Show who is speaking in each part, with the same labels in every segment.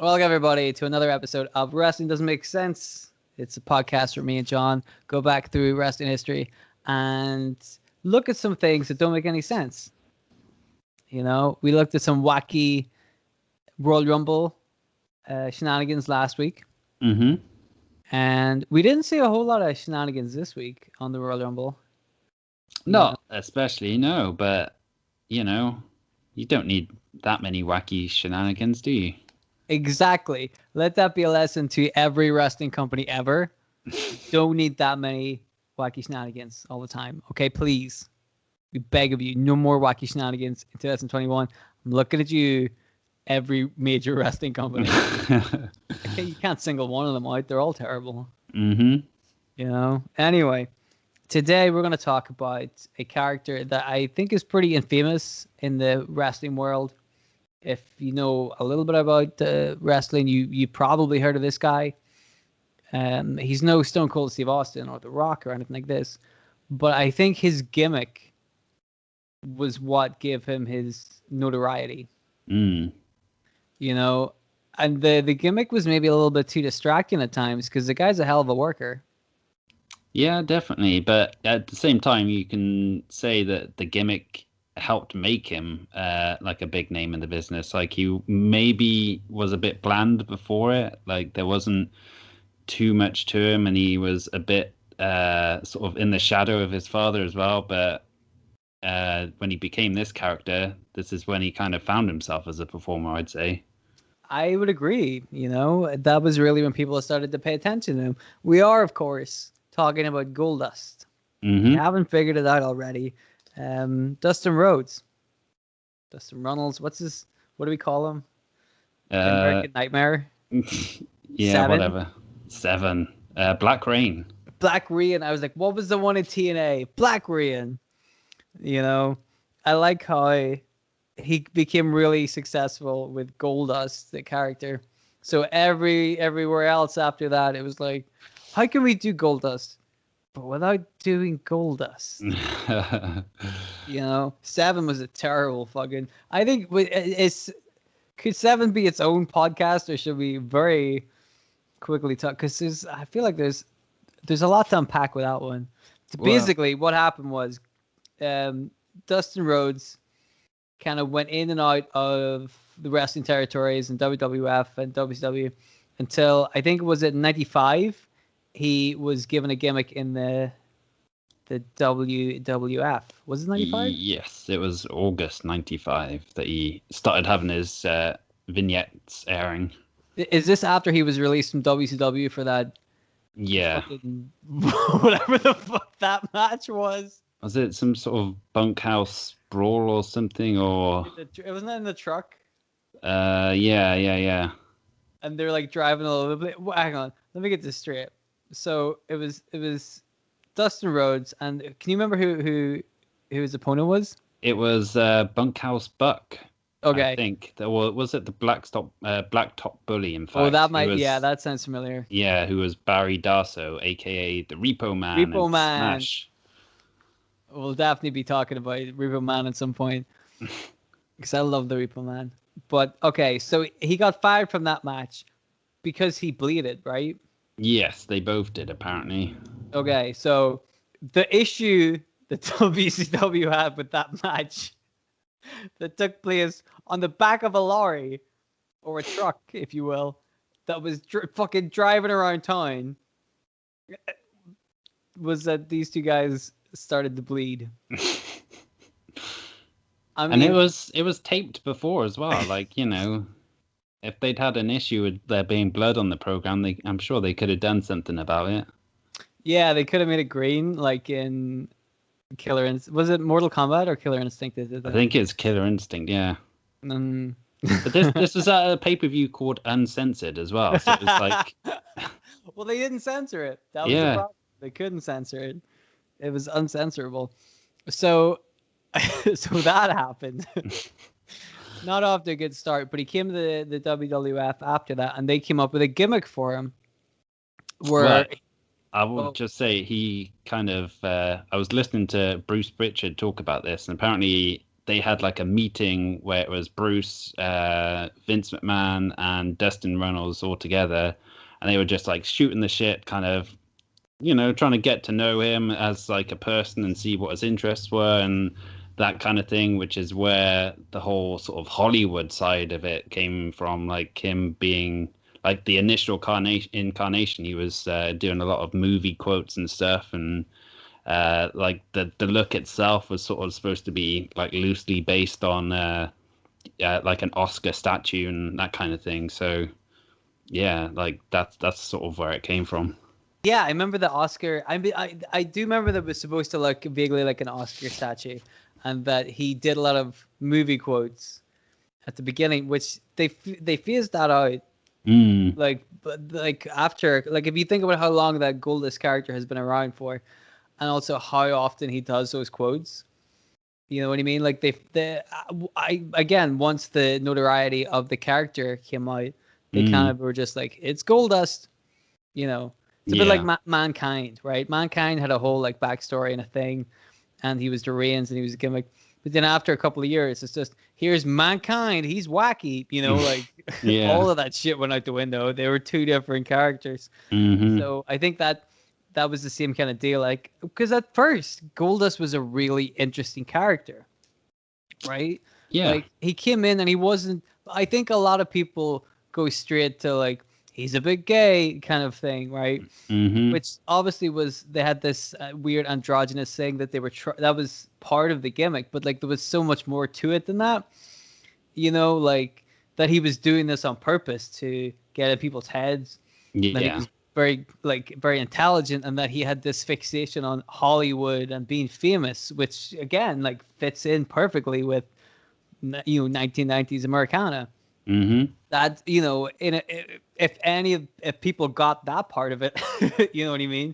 Speaker 1: Welcome, everybody, to another episode of Wrestling Doesn't Make Sense. It's a podcast where me and John go back through wrestling history and look at some things that don't make any sense. You know, we looked at some wacky Royal Rumble shenanigans last week.
Speaker 2: Mm-hmm.
Speaker 1: And we didn't see a whole lot of shenanigans this week on the Royal Rumble.
Speaker 2: Not especially, no, but, you don't need that many wacky shenanigans, do you?
Speaker 1: Exactly. Let that be a lesson to every wrestling company ever. Don't need that many wacky shenanigans all the time. Okay, please. We beg of you, no more wacky shenanigans in 2021. I'm looking at you, every major wrestling company. Okay, you can't single one of them out. They're all terrible.
Speaker 2: Mm-hmm.
Speaker 1: Anyway, today we're going to talk about a character that I think is pretty infamous in the wrestling world. If you know a little bit about wrestling, you probably heard of this guy. He's no Stone Cold Steve Austin or The Rock or anything like this, but I think his gimmick was what gave him his notoriety.
Speaker 2: Mm.
Speaker 1: And the gimmick was maybe a little bit too distracting at times because the guy's a hell of a worker.
Speaker 2: Yeah, definitely. But at the same time, you can say that the gimmick helped make him like a big name in the business. Like, he maybe was a bit bland before it. Like, there wasn't too much to him, and he was a bit sort of in the shadow of his father as well. But when he became this character, this is when he kind of found himself as a performer, I'd say.
Speaker 1: I would agree. That was really when people started to pay attention to him. We are, of course, talking about Goldust.
Speaker 2: Mm-hmm.
Speaker 1: You haven't figured it out already. Dustin Rhodes. Dustin Runnels. What do we call him? American Nightmare?
Speaker 2: Yeah,
Speaker 1: Seven?
Speaker 2: Whatever. 7. Black Rain.
Speaker 1: Black Rain. I was like, what was the one in TNA? Black Rain. I like how he became really successful with Goldust, the character. So everywhere else after that, it was like, how can we do Goldust, but without doing Goldust? 7 was a terrible fucking. I think could 7 be its own podcast, or should we very quickly talk? Because I feel like there's a lot to unpack with that one. Basically, what happened was, Dustin Rhodes kind of went in and out of the wrestling territories in WWF and WCW until I think it was at 95. He was given a gimmick in the WWF. Was it 95?
Speaker 2: Yes, it was August 95 that he started having his vignettes airing.
Speaker 1: Is this after he was released from WCW for that?
Speaker 2: Yeah.
Speaker 1: Whatever the fuck that match was.
Speaker 2: Was it some sort of bunkhouse brawl or something, or?
Speaker 1: Wasn't that in the truck?
Speaker 2: Yeah.
Speaker 1: And they're like driving a little bit. Hang on, let me get this straight. So it was Dustin Rhodes, and can you remember who his opponent was?
Speaker 2: It was Bunkhouse Buck.
Speaker 1: Okay.
Speaker 2: I think. Was it the Blacktop Bully, in fact?
Speaker 1: Oh, that sounds familiar.
Speaker 2: Yeah, who was Barry Darso, a.k.a. the Repo Man.
Speaker 1: Repo Man.
Speaker 2: Smash.
Speaker 1: We'll definitely be talking about Repo Man at some point, because I love the Repo Man. But, okay, so he got fired from that match because he bleeded, right?
Speaker 2: Yes, they both did, apparently.
Speaker 1: Okay, so the issue that WCW had with that match that took place on the back of a lorry, or a truck, if you will, that was fucking driving around town, was that these two guys started to bleed.
Speaker 2: And it was taped before as well. Like, if they'd had an issue with there being blood on the program, I'm sure they could have done something about it. Yeah,
Speaker 1: they could have made it green, like in Killer Instinct. Was it Mortal Kombat or Killer Instinct?
Speaker 2: I think it's Killer Instinct, yeah. But this was at a pay-per-view called Uncensored as well. So it was like...
Speaker 1: Well, they didn't censor it. That was the problem. They couldn't censor it. It was uncensorable. So that happened. Not off to a good start, but he came to the WWF after that, and they came up with a gimmick for him.
Speaker 2: I will just say he kind of... I was listening to Bruce Pritchard talk about this, and apparently they had like a meeting where it was Bruce, Vince McMahon, and Dustin Runnels all together, and they were just like shooting the shit, kind of, trying to get to know him as like a person and see what his interests were and that kind of thing, which is where the whole sort of Hollywood side of it came from, like him being like the initial incarnation. He was doing a lot of movie quotes and stuff, and like the look itself was sort of supposed to be like loosely based on like an Oscar statue and that kind of thing. So yeah, like that's sort of where it came from.
Speaker 1: Yeah, I remember the Oscar. I do remember that it was supposed to look vaguely like an Oscar statue, and that he did a lot of movie quotes at the beginning, which they phased that out. Like, but like after, like if you think about how long that Goldust character has been around for, and also how often he does those quotes, you know what I mean? Like I again, once the notoriety of the character came out, they kind of were just like, it's Goldust, you know. It's a bit like Mankind, right? Mankind had a whole like backstory and a thing, and he was deranged and he was a gimmick. But then after a couple of years, it's just, here's Mankind, he's wacky, you know, like all of that shit went out the window. They were two different characters. So I think that was the same kind of deal, like, because at first Goldust was a really interesting character, right?
Speaker 2: Yeah.
Speaker 1: Like he came in and he wasn't. I think a lot of people go straight to like, he's a bit gay kind of thing, right? Which obviously they had this weird androgynous thing that they were that was part of the gimmick, but like there was so much more to it than that, you know, like that he was doing this on purpose to get in people's heads. That he was very intelligent, and that he had this fixation on Hollywood and being famous, which again like fits in perfectly with 1990s Americana. That, you know, if people got that part of it, you know what I mean?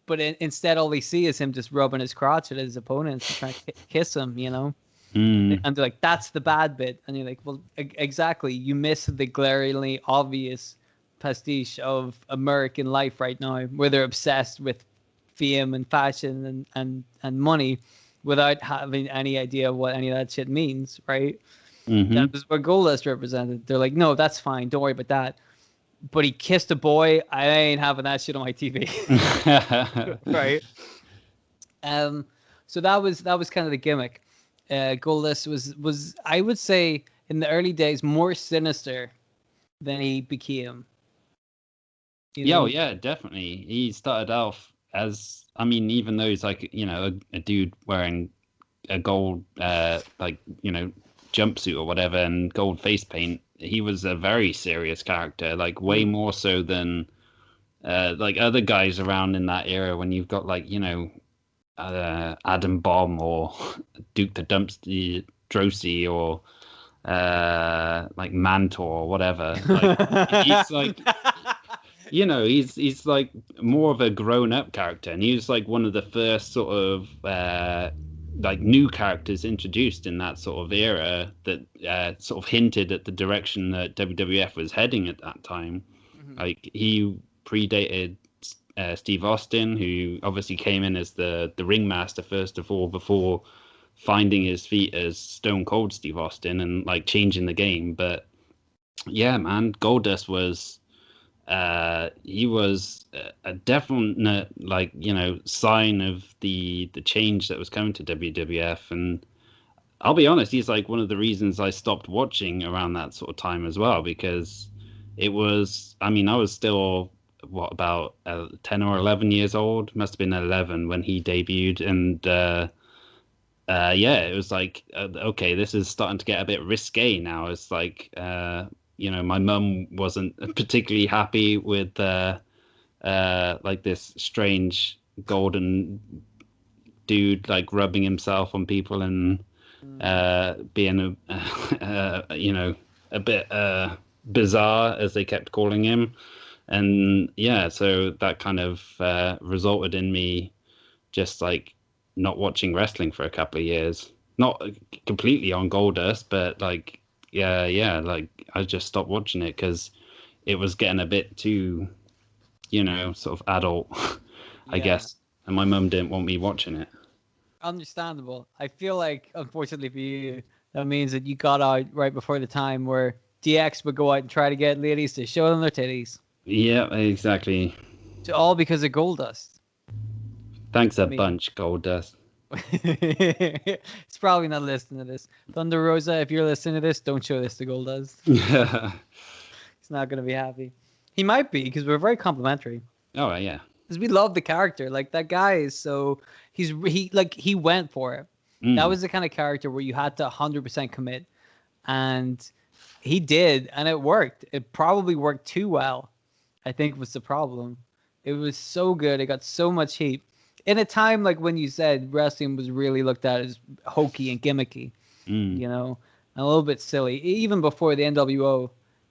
Speaker 1: But instead, all they see is him just rubbing his crotch at his opponents and trying to kiss him, you know? And they're like, that's the bad bit. And you're like, well, exactly. You miss the glaringly obvious pastiche of American life right now, where they're obsessed with fame and fashion and money without having any idea what any of that shit means, right? That was what Goldust represented. They're like, no, that's fine. Don't worry about that. But he kissed a boy. I ain't having that shit on my TV. Right. So that was kind of the gimmick. Goldust was I would say in the early days more sinister than he became.
Speaker 2: Yeah, definitely. He started off as, I mean, even though he's like, you know, a dude wearing a gold like, you know, jumpsuit or whatever and gold face paint, he was a very serious character, like way more so than like other guys around in that era, when you've got like, you know, Adam Bomb or Duke the Dumpster Drosy or like Mantor or whatever. Like he's like, you know, he's like more of a grown up character, and he was like one of the first sort of like new characters introduced in that sort of era that sort of hinted at the direction that WWF was heading at that time. Like he predated Steve Austin, who obviously came in as the ringmaster first of all, before finding his feet as Stone Cold Steve Austin and like changing the game. But yeah, man, Goldust was he was a definite, like, you know, sign of the change that was coming to WWF. And I'll be honest, he's like one of the reasons I stopped watching around that sort of time as well, because it was, I mean, I was still about 10 or 11 years old, must have been 11 when he debuted, and yeah, it was like, okay, this is starting to get a bit risque now. It's like, you know, my mum wasn't particularly happy with like this strange golden dude like rubbing himself on people and being you know, a bit bizarre, as they kept calling him. And yeah, so that kind of resulted in me just like not watching wrestling for a couple of years. Not completely on Goldust, but like, yeah, like I just stopped watching it because it was getting a bit too, you know, sort of adult, I guess. And my mum didn't want me watching it.
Speaker 1: Understandable. I feel like, unfortunately for you, that means that you got out right before the time where DX would go out and try to get ladies to show them their titties.
Speaker 2: Yeah, exactly.
Speaker 1: All because of Goldust.
Speaker 2: Thanks a
Speaker 1: I mean,
Speaker 2: bunch, Goldust.
Speaker 1: it's probably not listening to this. Thunder Rosa, if you're listening to this, don't show this to Goldust. He's not gonna be happy. He might be because we're very complimentary.
Speaker 2: Oh yeah.
Speaker 1: Because we love the character. Like that guy is so he went for it. That was the kind of character where you had to 100% commit, and he did, and it worked. It probably worked too well, I think was the problem. It was so good. It got so much heat in a time like when you said wrestling was really looked at as hokey and gimmicky, you know, and a little bit silly. Even before the NWO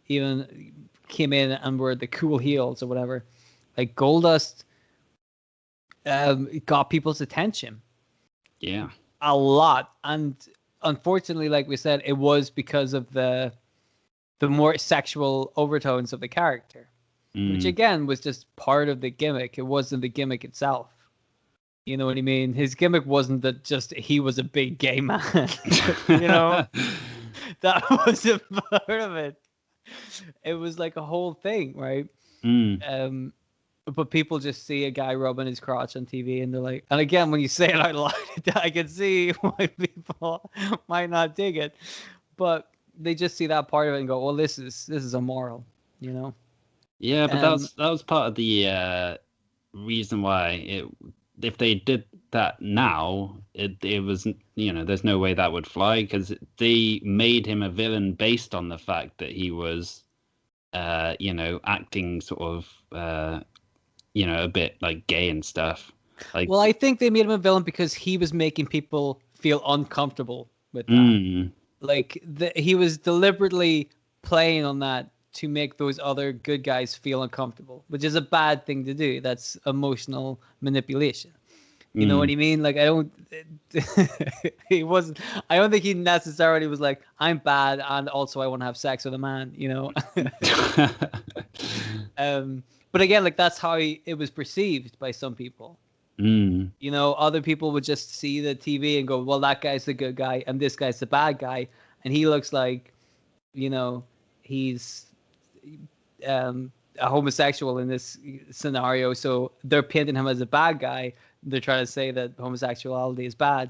Speaker 1: even came in and were the cool heels or whatever, like Goldust got people's attention.
Speaker 2: Yeah.
Speaker 1: A lot. And unfortunately, like we said, it was because of the more sexual overtones of the character, which again was just part of the gimmick. It wasn't the gimmick itself. You know what I mean? His gimmick wasn't that just he was a big gay man. You know? That was a part of it. It was like a whole thing, right? But people just see a guy rubbing his crotch on TV and they're like, and again, when you say it out loud, I can see why people might not dig it, but they just see that part of it and go, well, this is immoral, you know?
Speaker 2: Yeah, but that was part of the reason why if they did that now, it was, you know, there's no way that would fly because they made him a villain based on the fact that he was, you know, acting sort of, you know, a bit like gay and stuff. Like,
Speaker 1: well, I think they made him a villain because he was making people feel uncomfortable with that. Like he was deliberately playing on that to make those other good guys feel uncomfortable, which is a bad thing to do. That's emotional manipulation. You know what I mean? Like, I don't think he necessarily was like, I'm bad and also I want to have sex with a man, you know? But again, like that's how it was perceived by some people. You know, other people would just see the TV and go, well, that guy's the good guy and this guy's the bad guy. And he looks like, you know, he's a homosexual in this scenario. So they're painting him as a bad guy. They're trying to say that homosexuality is bad.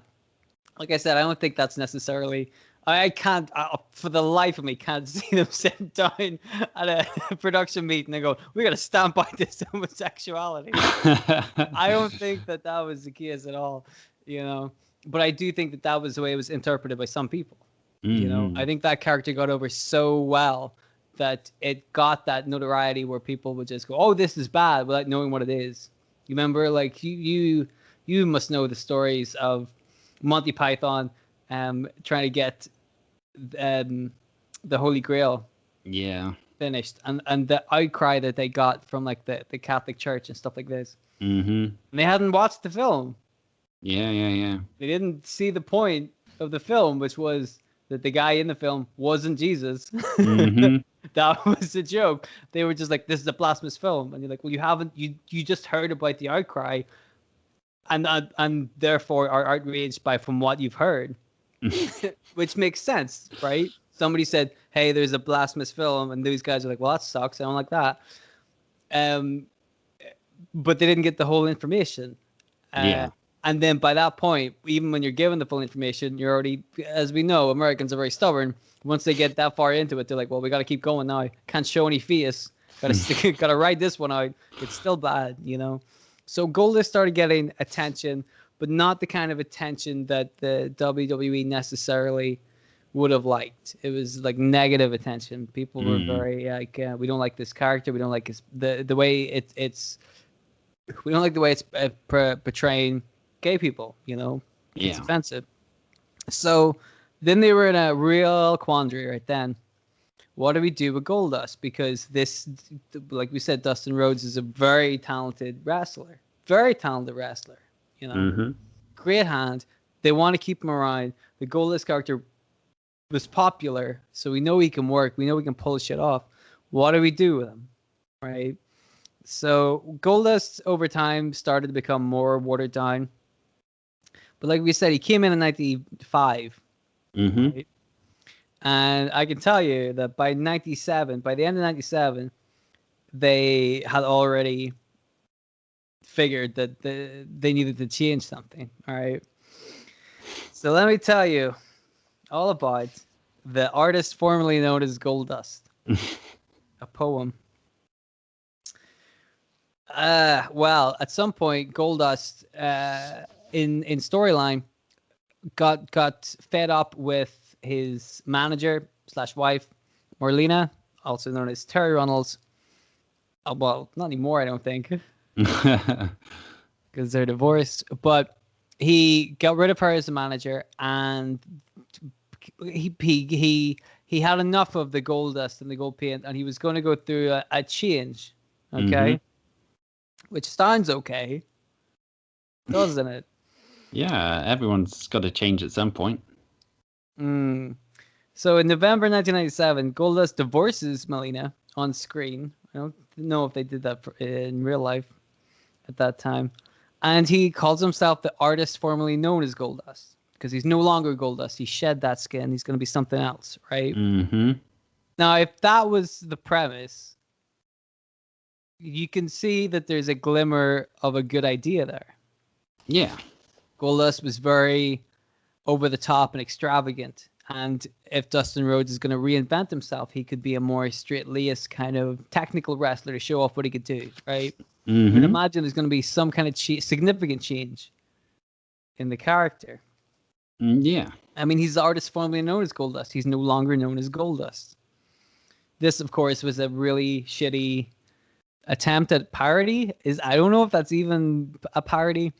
Speaker 1: Like I said, I don't think that's necessarily... I can't, for the life of me, can't see them sitting down at a production meeting and go, we got to stamp out this homosexuality. I don't think that was the case at all, you know. But I do think that was the way it was interpreted by some people. You know, I think that character got over so well that it got that notoriety where people would just go, oh, this is bad, without knowing what it is. You remember, like, you must know the stories of Monty Python trying to get the Holy Grail finished, and the outcry that they got from like the Catholic Church and stuff like this. And they hadn't watched the film. They didn't see the point of the film, which was that the guy in the film wasn't Jesus. That was the joke. They were just like, this is a blasphemous film, and you're like, well, you just heard about the outcry and therefore are outraged from what you've heard. Which makes sense, right? Somebody said, hey, there's a blasphemous film, and these guys are like, well, that sucks, I don't like that. But they didn't get the whole information. And then by that point, even when you're given the full information, you're already, as we know, Americans are very stubborn. Once they get that far into it, they're like, well, we got to keep going now. Can't show any face. Gotta ride this one out. It's still bad, you know? So Goldust started getting attention, but not the kind of attention that the WWE necessarily would have liked. It was like negative attention. People were very like, we don't like this character. We don't like the way it's. We don't like the way it's portraying gay people. You know, it's offensive. So then they were in a real quandary right then. What do we do with Goldust? Because this, like we said, Dustin Rhodes is a very talented wrestler. You know, great hand. They want to keep him around. The Goldust character was popular, so we know he can work. We know we can pull shit off. What do we do with him, right? So Goldust over time started to become more watered down. But like we said, he came in 95.
Speaker 2: Mm-hmm.
Speaker 1: Right? And I can tell you that by 97, by the end of 97, they had already figured that they needed to change something. All right. So let me tell you all about the artist formerly known as Goldust. A poem. Well, at some point, Goldust in storyline got fed up with his manager / wife, Marlena, also known as Terry Runnels. Well, not anymore, I don't think, because they're divorced. But he got rid of her as a manager, and he had enough of the Goldust and the gold paint, and he was going to go through a change. Okay, which sounds okay, doesn't it?
Speaker 2: Yeah, everyone's got to change at some point.
Speaker 1: So in November 1997, Goldust divorces Melina on screen. I don't know if they did that in real life at that time. And he calls himself the artist formerly known as Goldust, because he's no longer Goldust. He shed that skin. He's going to be something else, right?
Speaker 2: Mm-hmm.
Speaker 1: Now, if that was the premise, you can see that there's a glimmer of a good idea there.
Speaker 2: Yeah.
Speaker 1: Goldust was very over the top and extravagant. And if Dustin Rhodes is going to reinvent himself, he could be a more straight-laced kind of technical wrestler to show off what he could do, right?
Speaker 2: Mm-hmm.
Speaker 1: But imagine there's going to be some kind of significant change in the character.
Speaker 2: Yeah.
Speaker 1: I mean, he's the artist formerly known as Goldust. He's no longer known as Goldust. This, of course, was a really shitty attempt at parody. I don't know if that's even a parody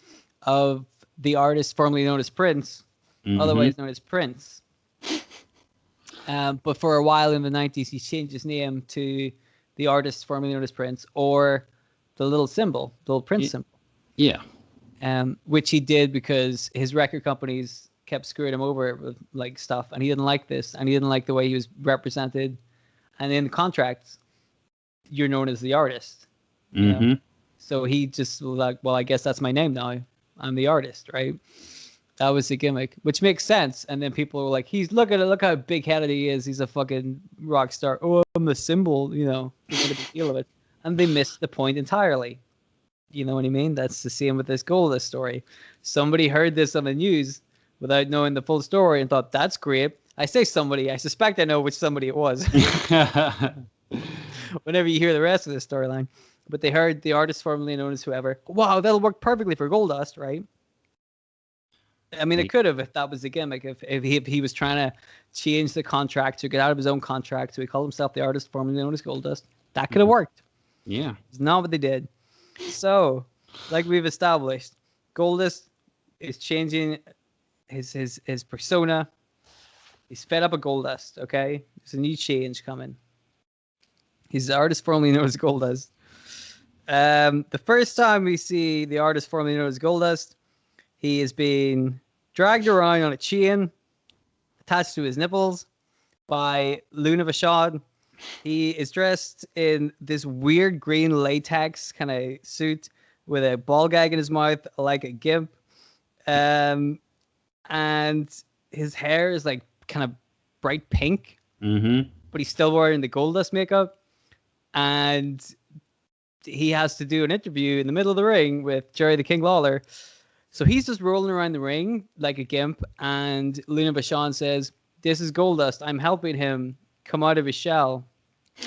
Speaker 1: of the artist formerly known as Prince, otherwise known as Prince. But for a while in the 90s, he changed his name to the artist formerly known as Prince, or the little symbol, the little Prince symbol.
Speaker 2: Yeah.
Speaker 1: Which he did because his record companies kept screwing him over with like stuff, and he didn't like this, and he didn't like the way he was represented. And in the contracts, you're known as the artist. You know? So he just was like, well, I guess that's my name now. I'm the artist, right? That was the gimmick, which makes sense. And then people were like, look how big headed he is. He's a fucking rock star. Oh, I'm the symbol, you know, make a big deal of it. And they missed the point entirely. You know what I mean? That's the same with this Goldust story. Somebody heard this on the news without knowing the full story and thought, that's great. I say somebody, I suspect I know which somebody it was. Whenever you hear the rest of the storyline. But they heard the artist formerly known as whoever. Wow, that'll work perfectly for Goldust, right? I mean, it could have if that was the gimmick. If he was trying to change the contract to get out of his own contract, so he called himself the artist formerly known as Goldust. That could have worked.
Speaker 2: Yeah.
Speaker 1: It's not what they did. So, like we've established, Goldust is changing his persona. He's fed up with Goldust, okay? There's a new change coming. He's the artist formerly known as Goldust. The first time we see the artist formerly known as Goldust, he is being dragged around on a chain attached to his nipples by Luna Vachon. He is dressed in this weird green latex kind of suit with a ball gag in his mouth like a gimp. And his hair is like kind of bright pink. But he's still wearing the Goldust makeup. And he has to do an interview in the middle of the ring with Jerry the King Lawler. So he's just rolling around the ring like a gimp, and Luna Vachon says, this is Goldust. I'm helping him come out of his shell.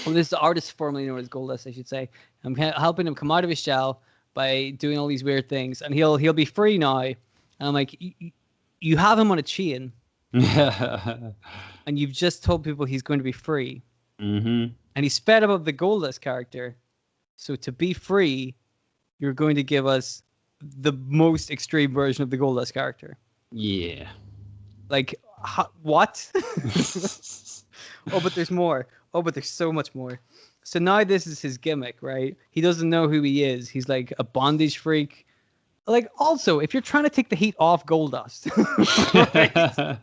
Speaker 1: Well, this is the artist formerly known as Goldust, I should say. I'm helping him come out of his shell by doing all these weird things, and he'll be free now. And I'm like, you have him on a chain, and you've just told people he's going to be free. And he's fed up of the Goldust character. So to be free, you're going to give us the most extreme version of the Goldust character.
Speaker 2: Yeah.
Speaker 1: Like, what? Oh, but there's more. Oh, but there's so much more. So now this is his gimmick, right? He doesn't know who he is. He's like a bondage freak. Like, also, if you're trying to take the heat off Goldust, right?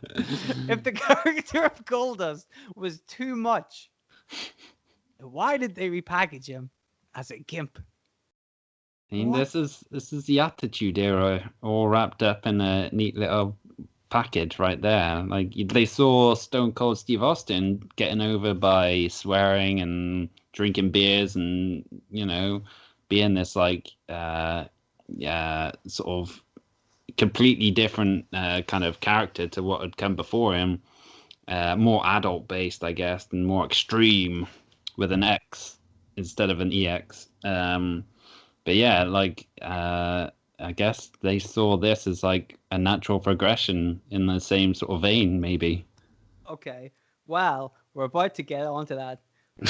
Speaker 1: If the character of Goldust was too much, why did they repackage him as a gimp?
Speaker 2: I mean,
Speaker 1: What?
Speaker 2: this is the Attitude Era, all wrapped up in a neat little package right there. Like they saw Stone Cold Steve Austin getting over by swearing and drinking beers and being this like yeah, sort of completely different kind of character to what had come before him. More adult based, I guess, and more extreme with an X instead of an EX. But yeah, like I guess they saw this as like a natural progression in the same sort of vein, maybe.
Speaker 1: Okay. Well, we're about to get onto that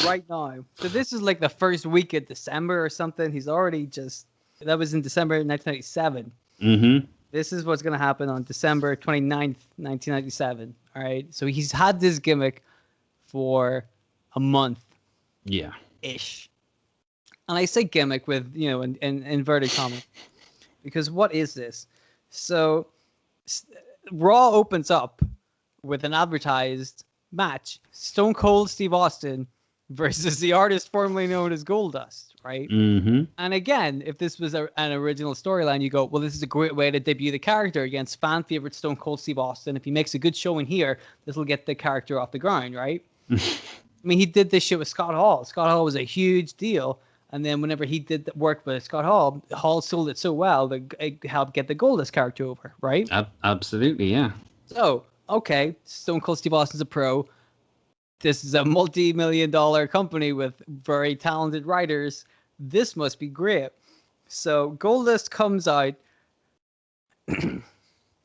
Speaker 1: right now. So this is like the first week of December or something. He's already just that was in December 1997.
Speaker 2: Mm-hmm.
Speaker 1: This is what's going to happen on December 29th, 1997. All right. So he's had this gimmick for a month
Speaker 2: Yeah.
Speaker 1: ish. And I say gimmick with, in inverted commas. Because what is this? So Raw opens up with an advertised match. Stone Cold Steve Austin versus the artist formerly known as Goldust, right?
Speaker 2: Mm-hmm.
Speaker 1: And again, if this was an original storyline, you go, well, this is a great way to debut the character against fan favorite Stone Cold Steve Austin. If he makes a good showing here, this will get the character off the ground, right? I mean, he did this shit with Scott Hall. Scott Hall was a huge deal. And then whenever he did the work with Scott Hall, Hall sold it so well that it helped get the Goldust character over, right?
Speaker 2: Absolutely, yeah.
Speaker 1: So, okay, Stone Cold Steve Austin's a pro. This is a multi-million-dollar company with very talented writers. This must be great. So Goldust comes out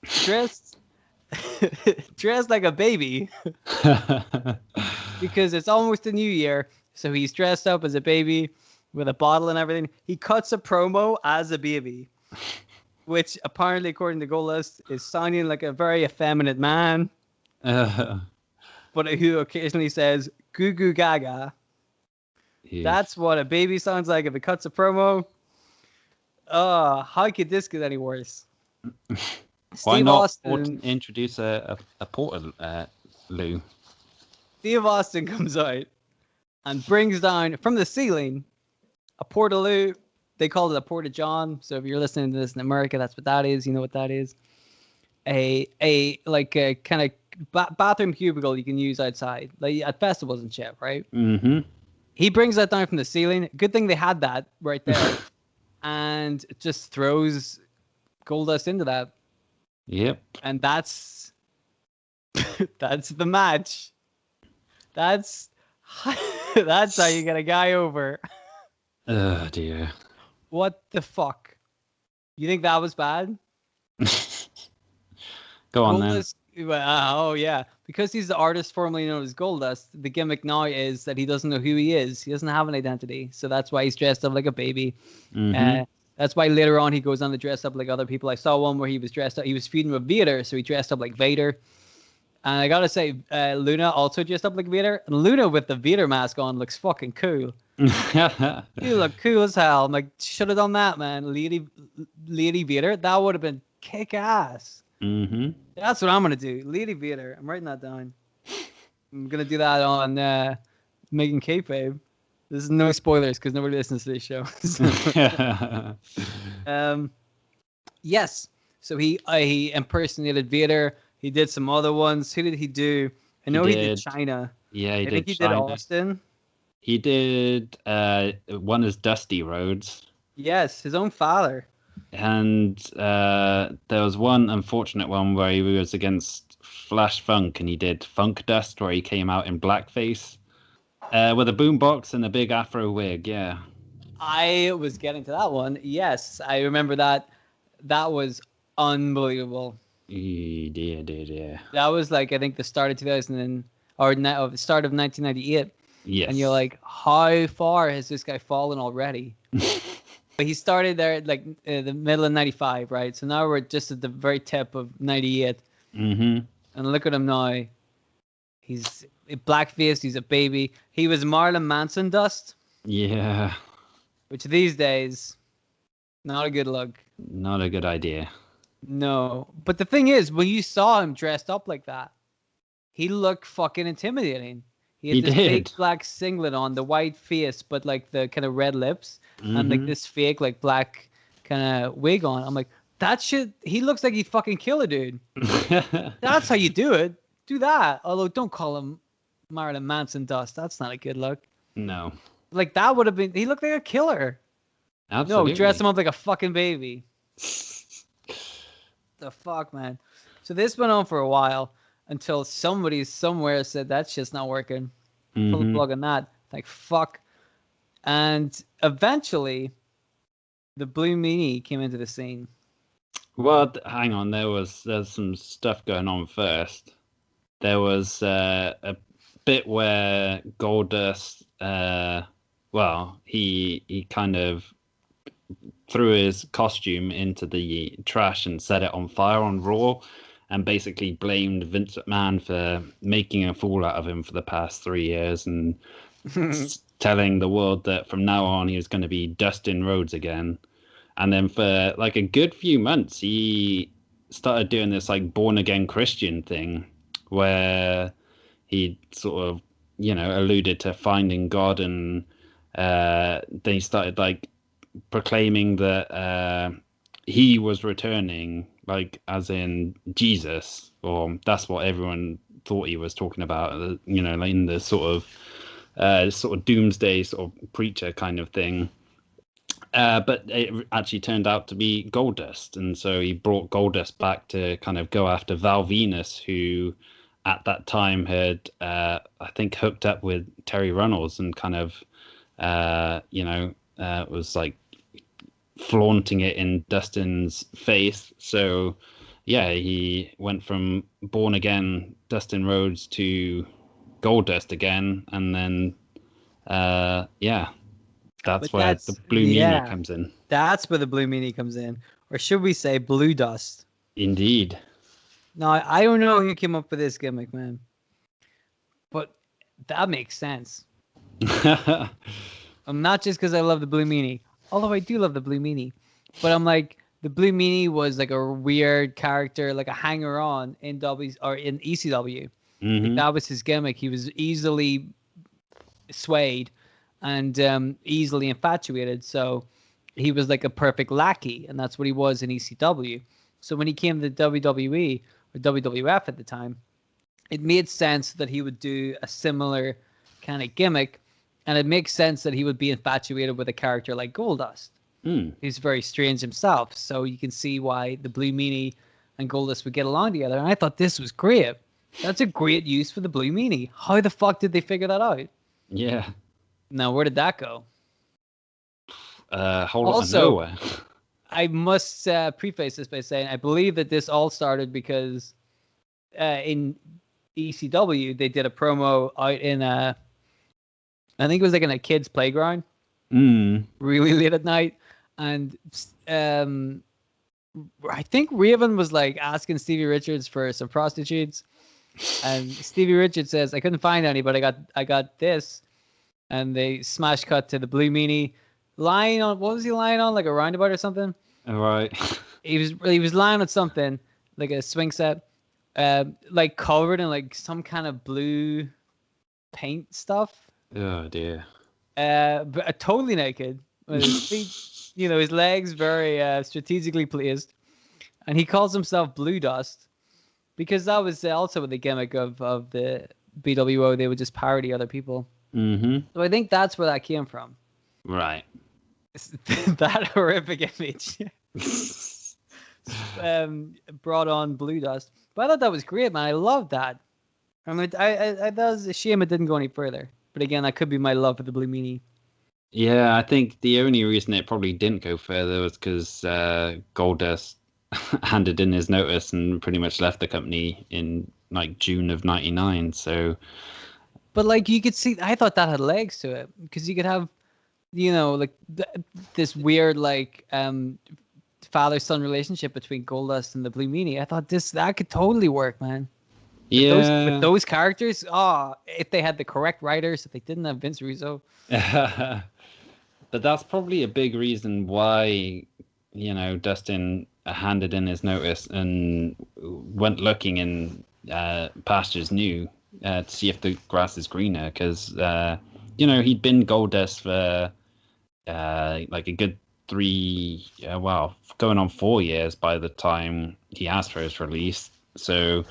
Speaker 1: dressed dressed like a baby because it's almost the new year. So he's dressed up as a baby with a bottle and everything. He cuts a promo as a baby, which apparently, according to Goldust, is sounding like a very effeminate man, but who occasionally says "goo goo gaga." That's what a baby sounds like if it cuts a promo. How could this get any worse?
Speaker 2: Why
Speaker 1: Steve
Speaker 2: not
Speaker 1: Austin
Speaker 2: introduce a portal, Lou?
Speaker 1: Steve Austin comes out and brings down from the ceiling a portaloo. They called it a porta john. So if you're listening to this in America, that's what that is. You know what that is? A kind of bathroom cubicle you can use outside, like at festivals and shit, right?
Speaker 2: Mm-hmm.
Speaker 1: He brings that down from the ceiling. Good thing they had that right there, and just throws Goldust into that.
Speaker 2: Yep.
Speaker 1: And that's the match. That's that's how you get a guy over.
Speaker 2: Oh dear.
Speaker 1: What the fuck? You think that was bad?
Speaker 2: Go on
Speaker 1: Goldust, then. Oh yeah, because he's the artist formerly known as Goldust. The gimmick now is that he doesn't know who he is. He doesn't have an identity, so that's why he's dressed up like a baby.
Speaker 2: Mm-hmm.
Speaker 1: That's why later on he goes on to dress up like other people. I saw one where he was dressed up. He was feuding with Vader, so he dressed up like Vader. And I gotta say, Luna also dressed up like Vader. And Luna with the Vader mask on looks fucking cool. You look cool as hell. I'm like, should have done that, man. Lady Vader, that would have been kick ass.
Speaker 2: Mm-hmm.
Speaker 1: That's what I'm gonna do. Lady Vader. I'm writing that down. I'm gonna do that on Megan Kayfabe. This is no spoilers because nobody listens to this show. Yes. So he impersonated Vader. He did some other ones. Who did he do? I know he did China.
Speaker 2: Yeah,
Speaker 1: I think he did Austin.
Speaker 2: He did one as Dusty Rhodes.
Speaker 1: Yes, his own father.
Speaker 2: And there was one unfortunate one where he was against Flash Funk, and he did Funk Dust, where he came out in blackface with a boombox and a big afro wig. Yeah,
Speaker 1: I was getting to that one. Yes, I remember that. That was unbelievable.
Speaker 2: Yeah.
Speaker 1: That was like, I think the start of 2000 or the start of 1998.
Speaker 2: Yes.
Speaker 1: And you're like, how far has this guy fallen already? But he started there at like the middle of 95, right? So now we're just at the very tip of 98.
Speaker 2: Mm-hmm.
Speaker 1: And look at him now. He's blackface. He's a baby. He was Marilyn Manson dust.
Speaker 2: Yeah.
Speaker 1: Which these days, not a good look.
Speaker 2: Not a good idea.
Speaker 1: No. But the thing is, when you saw him dressed up like that, he looked fucking intimidating. He had
Speaker 2: He
Speaker 1: this
Speaker 2: did.
Speaker 1: big black singlet on, the white face, but like the kind of red lips, and like this fake like black kind of wig on. I'm like, that shit. He looks like he'd fucking kill a dude. That's how you do it. Do that. Although don't call him Marilyn Manson Dust. That's not a good look.
Speaker 2: No.
Speaker 1: Like that would have been. He looked like a killer.
Speaker 2: Absolutely.
Speaker 1: No, dress him up like a fucking baby. The fuck, man. So this went on for a while until somebody somewhere said that shit's not working. Pull the plug on that. Like fuck. And eventually, the Blue Meanie came into the scene.
Speaker 2: Well, hang on. There's some stuff going on first. There was a bit where Goldust, he kind of threw his costume into the trash and set it on fire on Raw, and basically blamed Vince McMahon for making a fool out of him for the past 3 years, and telling the world that from now on he was going to be Dustin Rhodes again. And then for like a good few months, he started doing this like born again Christian thing where he sort of, alluded to finding God, and then he started like proclaiming that he was returning, like as in Jesus, or that's what everyone thought he was talking about, like in the sort of doomsday sort of preacher kind of thing. But it actually turned out to be Goldust, and so he brought Goldust back to kind of go after Val Venus, who at that time had, I think, hooked up with Terry Runnels and kind of, was like flaunting it in Dustin's face. So, yeah, he went from born again Dustin Rhodes to Goldust again, and then, that's where the Blue Meanie comes in.
Speaker 1: That's where the Blue Meanie comes in. Or should we say Blue Dust?
Speaker 2: Indeed.
Speaker 1: Now, I don't know who came up with this gimmick, man. But that makes sense. I'm not just because I love the Blue Meanie. Although I do love the Blue Meanie. But I'm like, the Blue Meanie was like a weird character, like a hanger-on in in ECW. Like that was his gimmick. He was easily swayed and easily infatuated, so he was like a perfect lackey, and that's what he was in ECW. So when he came to WWE or WWF at the time, it made sense that he would do a similar kind of gimmick, and it makes sense that he would be infatuated with a character like Goldust. He's very strange himself, so you can see why the Blue Meanie and Goldust would get along together, and I thought this was great. That's a great use for the Blue Meanie. How the fuck did they figure that out?
Speaker 2: Yeah.
Speaker 1: Now, where did that go?
Speaker 2: Whole lot of nowhere.
Speaker 1: I must preface this by saying I believe that this all started because in ECW they did a promo out in I think it was like in a kid's playground, really late at night, and I think Raven was like asking Stevie Richards for some prostitutes, and Stevie Richards says, "I couldn't find any, but I got this." And they smash cut to the Blue Meanie lying on, what was he lying on? Like a roundabout or something?
Speaker 2: All right.
Speaker 1: He was lying on something, like a swing set, like covered in like some kind of blue paint stuff.
Speaker 2: Oh dear.
Speaker 1: But totally naked, with his feet, his legs very strategically placed. And he calls himself Blue Dust because that was also the gimmick of the BWO. They would just parody other people. So I think that's where that came from.
Speaker 2: Right.
Speaker 1: That horrific image brought on Blue Dust. But I thought that was great, man. I loved that. I mean, that was a shame it didn't go any further. But again, that could be my love for the Blue Meanie.
Speaker 2: Yeah, I think the only reason it probably didn't go further was because Goldust handed in his notice and pretty much left the company in like June of '99. So.
Speaker 1: But like you could see, I thought that had legs to it because you could have, like this weird like father-son relationship between Goldust and the Blue Meanie. I thought that could totally work, man. With those characters, if they had the correct writers, if they didn't have Vince Russo.
Speaker 2: But that's probably a big reason why, Dustin handed in his notice and went looking in pastures new. to see if the grass is greener, because he'd been Goldust for like a good going on 4 years by the time he asked for his release. So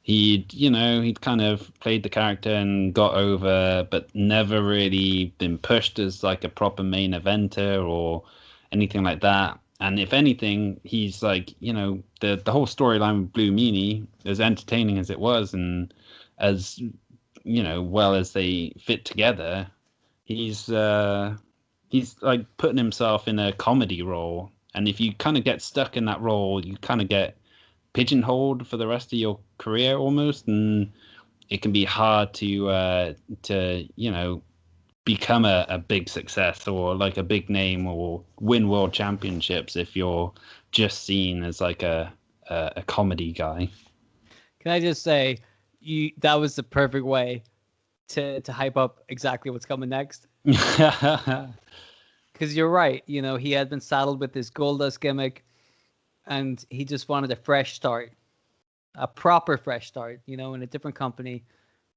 Speaker 2: he'd kind of played the character and got over, but never really been pushed as like a proper main eventer or anything like that. And if anything, he's like, the whole storyline with Blue Meanie, as entertaining as it was, and as well as they fit together, he's like putting himself in a comedy role. And if you kind of get stuck in that role, you kind of get pigeonholed for the rest of your career almost, and it can be hard to become a big success or like a big name or win world championships if you're just seen as like a comedy guy.
Speaker 1: Can I just say, that was the perfect way to hype up exactly what's coming next? Because you're right, he had been saddled with this Goldust gimmick, and he just wanted a fresh start, a proper fresh start, in a different company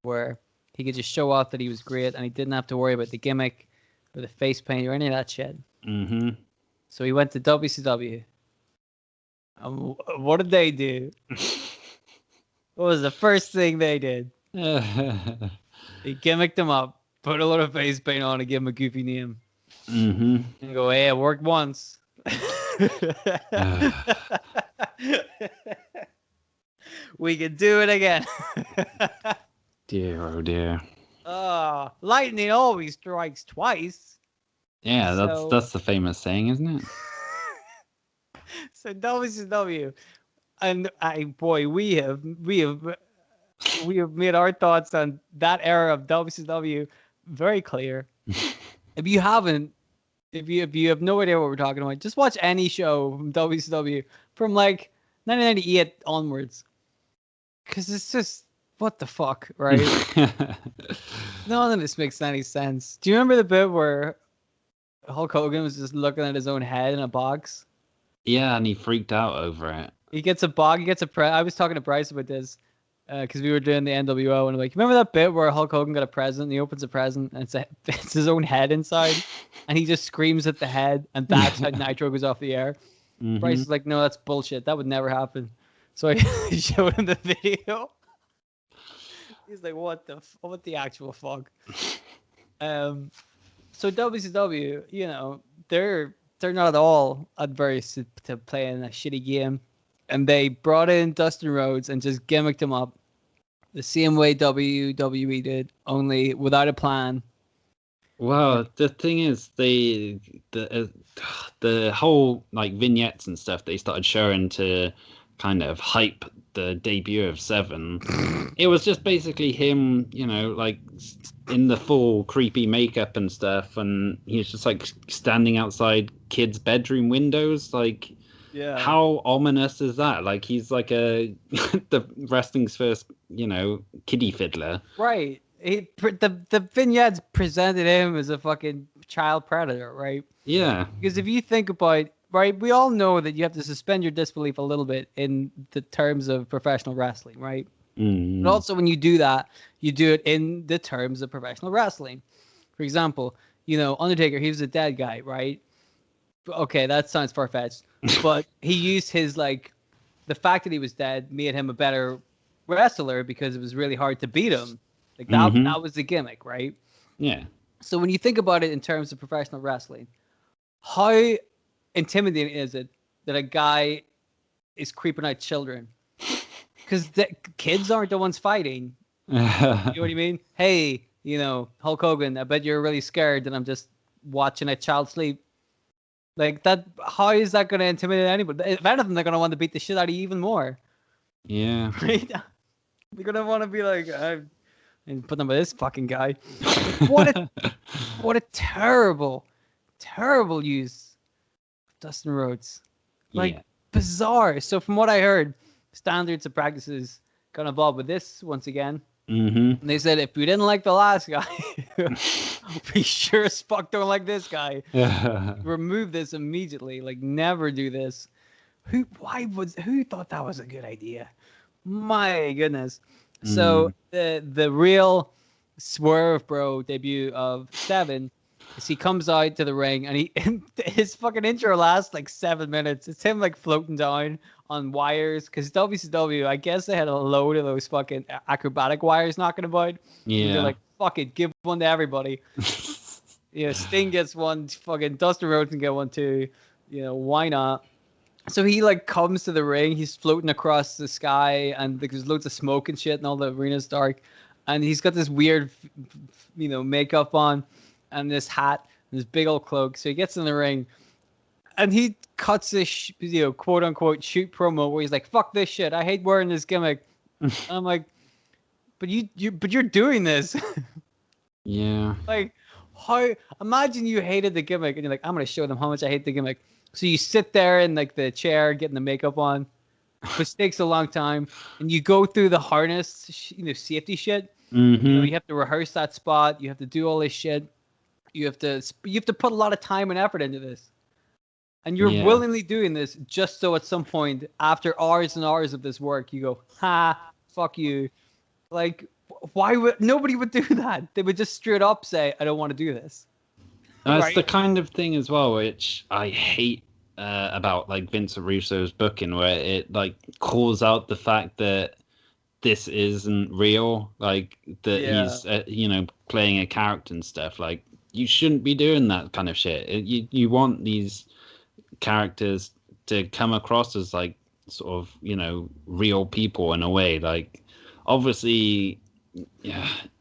Speaker 1: where he could just show off that he was great, and he didn't have to worry about the gimmick or the face paint or any of that shit.
Speaker 2: Mm-hmm.
Speaker 1: So he went to WCW. What did they do? What was the first thing they did? They gimmicked him up, put a little face paint on, and give him a goofy name.
Speaker 2: Mm-hmm.
Speaker 1: And go, hey, it worked once. We can do it again.
Speaker 2: Dear, oh dear.
Speaker 1: Lightning always strikes twice.
Speaker 2: Yeah, that's the famous saying, isn't it?
Speaker 1: So WCW, and we have made our thoughts on that era of WCW very clear. If you have no idea what we're talking about, just watch any show from WCW from like 1998 onwards, because it's just, what the fuck, right? None of this makes any sense. Do you remember the bit where Hulk Hogan was just looking at his own head in a box?
Speaker 2: Yeah, and he freaked out over it.
Speaker 1: He gets a box. I was talking to Bryce about this because we were doing the NWO, and I'm like, remember that bit where Hulk Hogan got a present, and he opens a present, and it's his own head inside, and he just screams at the head, and that's how Nitro goes off the air. Mm-hmm. Bryce is like, no, that's bullshit. That would never happen. So I showed him the video. He's like, what the actual fuck? So WCW, they're not at all adverse to playing a shitty game, and they brought in Dustin Rhodes and just gimmicked him up the same way WWE did, only without a plan.
Speaker 2: Well, the thing is, the whole like vignettes and stuff they started showing to kind of hype the debut of Seven. It was just basically him, like in the full creepy makeup and stuff, and he's just like standing outside kids' bedroom windows. Like, yeah, how ominous is that? Like, he's like the wrestling's first, kiddie fiddler.
Speaker 1: Right. The vignettes presented him as a fucking child predator, right?
Speaker 2: Yeah.
Speaker 1: Because if you think about, right, we all know that you have to suspend your disbelief a little bit in the terms of professional wrestling, right?
Speaker 2: Mm.
Speaker 1: But also when you do that, you do it in the terms of professional wrestling. For example, Undertaker, he was a dead guy, right? Okay, that sounds far-fetched. But he used his, the fact that he was dead made him a better wrestler because it was really hard to beat him. That was the gimmick, right?
Speaker 2: Yeah.
Speaker 1: So when you think about it in terms of professional wrestling, how intimidating is it that a guy is creeping out children? Because the kids aren't the ones fighting. You know what I mean? Hey, Hulk Hogan, I bet you're really scared that I'm just watching a child sleep. Like that, how is that going to intimidate anybody? If anything, they're going to want to beat the shit out of you even more.
Speaker 2: Yeah.
Speaker 1: Right? They're going to want to be like, and put them with this fucking guy. What a terrible, terrible use of Dustin Rhodes. Bizarre. So from what I heard, standards and practices got involved with this once again.
Speaker 2: Mm-hmm.
Speaker 1: And they said, if we didn't like the last guy, we sure as fuck don't like this guy. Remove this immediately. Never do this. Who thought that was a good idea? My goodness. So the real Swerve Bro debut of Seven is he comes out to the ring and his fucking intro lasts like 7 minutes. It's him like floating down on wires because WCW, I guess they had a load of those fucking acrobatic wires knocking about.
Speaker 2: Yeah.
Speaker 1: And they're like, fuck it, give one to everybody. Sting gets one, fucking Dustin Rhodes can get one too. Why not? So he like comes to the ring, he's floating across the sky, and like, there's loads of smoke and shit, and all the arena's dark, and he's got this weird, makeup on, and this hat, and this big old cloak. So he gets in the ring, and he cuts this, quote unquote shoot promo where he's like, "Fuck this shit, I hate wearing this gimmick." I'm like, but you're doing this.
Speaker 2: Yeah.
Speaker 1: Like, how? Imagine you hated the gimmick, and you're like, "I'm gonna show them how much I hate the gimmick." So you sit there in like the chair getting the makeup on, which takes a long time, and you go through the harness, safety shit.
Speaker 2: Mm-hmm.
Speaker 1: You have to rehearse that spot. You have to do all this shit. You have to put a lot of time and effort into this, and you're willingly doing this just so at some point after hours and hours of this work, you go, "Ha, fuck you." Like, why would nobody would do that? They would just straight up say, "I don't want to do this."
Speaker 2: That's the kind of thing as well, which I hate about like Vince Russo's booking, where it like calls out the fact that this isn't real, like that he's playing a character and stuff. Like, you shouldn't be doing that kind of shit. You want these characters to come across as like sort of real people in a way. Like, obviously,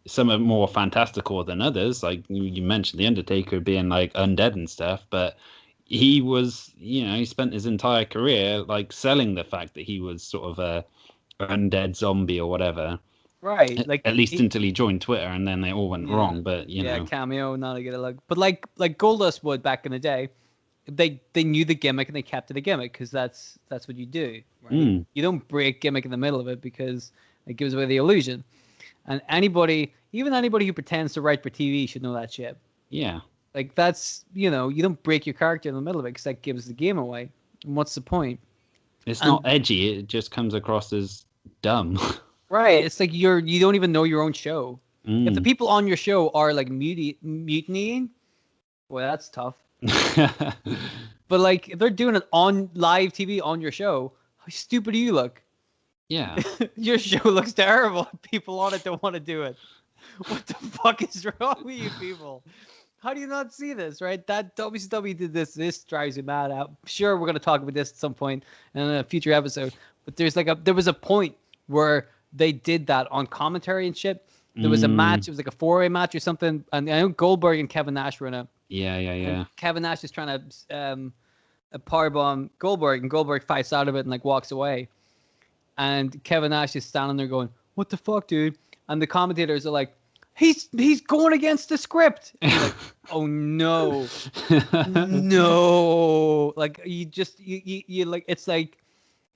Speaker 2: some are more fantastical than others. Like you mentioned, the Undertaker being like undead and stuff, but he was, he spent his entire career like selling the fact that he was sort of a undead zombie or whatever.
Speaker 1: Right. Like
Speaker 2: at least until he joined Twitter, and then they all went wrong. But
Speaker 1: cameo, not a good look. But like Goldust would back in the day, they knew the gimmick and they kept to the gimmick because that's what you do. Right? You don't break gimmick in the middle of it because it gives away the illusion. And even anybody who pretends to write for TV should know that shit.
Speaker 2: Yeah.
Speaker 1: Like, that's, you don't break your character in the middle of it because that gives the game away. And what's the point?
Speaker 2: It's not edgy. It just comes across as dumb.
Speaker 1: Right. It's like you don't even know your own show. If the people on your show are like mutinying, well, that's tough. But like, if they're doing it on live TV on your show, how stupid do you look?
Speaker 2: Yeah.
Speaker 1: Your show looks terrible. People on it don't want to do it. What the fuck is wrong with you people? How do you not see this, right? That WCW did this. This drives you mad. I'm sure we're going to talk about this at some point in a future episode. But there was a point where they did that on commentary and shit. There was a match. It was like a 4-way match or something. And I know Goldberg and Kevin Nash were in it.
Speaker 2: Yeah. And
Speaker 1: Kevin Nash is trying to powerbomb Goldberg, and Goldberg fights out of it and like walks away. And Kevin Nash is standing there going, "What the fuck, dude?" And the commentators are like, He's going against the script. And you're like, oh no, no! Like you like it's like